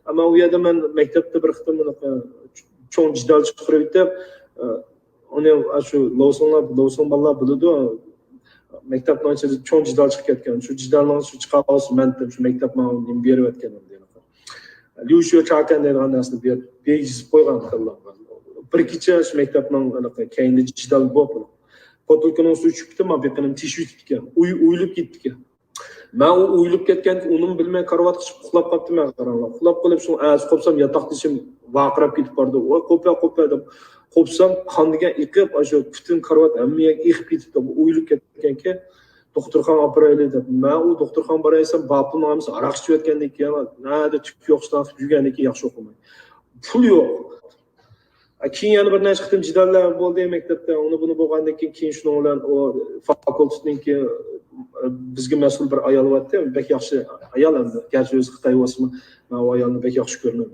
Ama o yerda men maktabda bir qitim cho'ng jidal chiqarib bitib, uni shu losonlar bolalar biladi. Maktabdan ichida cho'ng jidal chiqib ketgan. Shu jidalni shu chiqarib olsin men deb shu maktabga berib o'tganman deydi. Lyusho Chakan degan narsani belgisi qo'ygan qilgan. Bir kecha shu maktabning keyingi jidal bo'lib, potilkaning suvi chiqib ketdi, men beqinim tishib ketgan. Uyilib ketdi. Men u uyilib ketganki, uning bilmay karavotga chiqib uxlab qolibdi men qaranglar. Uxlab qolib shu qopsam yotoq dishim vaqirab ketib bordi. Voy qo'pa deb qopsam qondigan iqib, shu butun karavot hammaga iqib ketibdi. Uyilib ketganki, doktorxona operayli deb. Men u doktorxona boraysam, bapning namisi aroq ichib yotgandek keyin, nada tuk yo'qdan yurgandek yaxshi o'qimay. Pul yo'q. Keyin yana bir necha qitim jidallar bo'ldi maktabda. Uni buni bo'lgandan keyin shuning bilan o fakultetninki bizga mas'ul bir ayol bo'tdi. Bek yaxshi ayol endi. Gerçi o'zi Xitoy bo'lsa, men o ayolni bek yaxshi ko'raman.